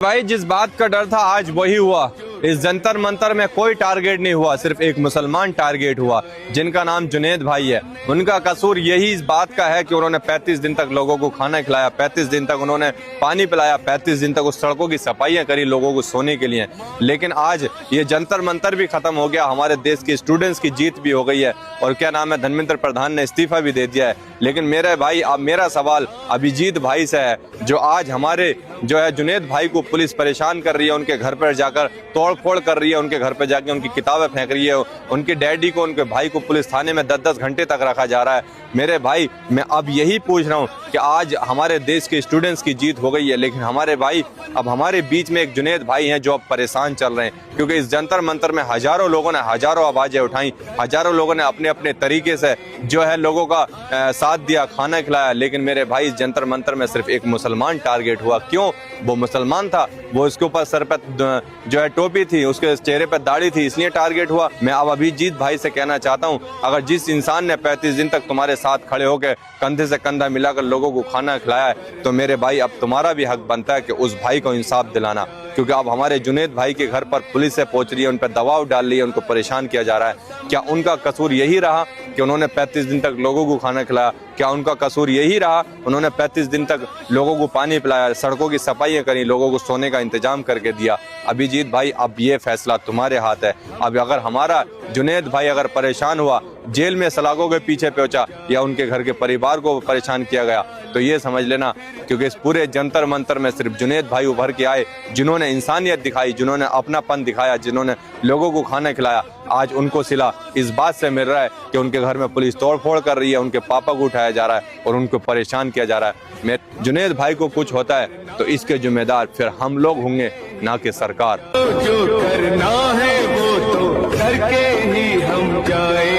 भाई जिस बात का डर था आज वही हुआ। इस जंतर मंतर में कोई टारगेट नहीं हुआ, सिर्फ एक मुसलमान टारगेट हुआ जिनका नाम जुनेद भाई है। उनका कसूर यही इस बात का है कि उन्होंने 35 दिन तक लोगों को खाना खिलाया, 35 दिन तक उन्होंने पानी पिलाया, 35 दिन तक उस सड़कों की सफाइयां करी लोगों को सोने के लिए। लेकिन आज ये जंतर मंतर भी खत्म हो गया, हमारे देश के स्टूडेंट्स की जीत भी हो गई है और क्या नाम है, धर्मेंद्र प्रधान ने इस्तीफा भी दे दिया है। लेकिन मेरे भाई, अब मेरा सवाल अभिजीत भाई से है, जो आज हमारे जो है जुनेद भाई को पुलिस परेशान कर रही है, उनके घर पर जाकर तोड़ फोड़ कर रही है, उनके घर पर जाकर उनकी किताबें फेंक रही है, उनके डैडी को, उनके भाई को पुलिस थाने में 10-10 घंटे तक रखा जा रहा है। मेरे भाई, मैं अब यही पूछ रहा हूँ कि आज हमारे देश के स्टूडेंट्स की जीत हो गई है, लेकिन हमारे भाई, अब हमारे बीच में एक जुनेद भाई हैं जो अब परेशान चल रहे हैं, क्योंकि इस जंतर मंतर में हजारों लोगों ने हजारों आवाजें उठाई, हजारों लोगों ने अपने अपने तरीके से जो है लोगों का साथ दिया, खाना खिलाया। लेकिन मेरे भाई, इस जंतर मंतर में सिर्फ एक मुसलमान टारगेट हुआ। क्यों? वो मुसलमान था, वो इसके ऊपर सर पे जो है टोपी थी, उसके चेहरे पे दाढ़ी थी, इसलिए टारगेट हुआ। मैं अब अभिजीत भाई से कहना चाहता हूं, अगर जिस इंसान ने 35 दिन तक तुम्हारे साथ खड़े होकर कंधे से कंधा मिलाकर लोगों को खाना खिलाया है, तो मेरे भाई अब तुम्हारा भी हक बनता है कि उस भाई को इंसाफ दिलाना। क्योंकि अब हमारे जुनेद भाई के घर पर पुलिस से पहुंच रही है, उन पर दबाव डाल रही है, उनको परेशान किया जा रहा है। क्या उनका कसूर यही रहा कि उन्होंने 35 दिन तक लोगों को खाना खिलाया? क्या उनका कसूर यही रहा उन्होंने 35 दिन तक लोगों को पानी पिलाया, सड़कों की सफाइयां करी, लोगों को सोने का इंतजाम करके दिया? अभिजीत भाई, अब ये फैसला तुम्हारे हाथ है। अब अगर हमारा जुनेद भाई अगर परेशान हुआ, जेल में सलाखों के पीछे पहुंचा, या उनके घर के परिवार को परेशान किया गया, तो ये समझ लेना, क्योंकि इस पूरे जंतर मंतर में सिर्फ जुनेद भाई उभर के आए, जिन्होंने इंसानियत दिखाई, जिन्होंने अपनापन दिखाया, जिन्होंने लोगों को खाना खिलाया। आज उनको सिला इस बात से मिल रहा है कि उनके घर में पुलिस तोड़फोड़ कर रही है, उनके पापा को उठाया जा रहा है और उनको परेशान किया जा रहा है। मेरे जुनेद भाई को कुछ होता है तो इसके जिम्मेदार फिर हम लोग होंगे, ना कि सरकार। जो करना है वो तो करके ही हम जाए।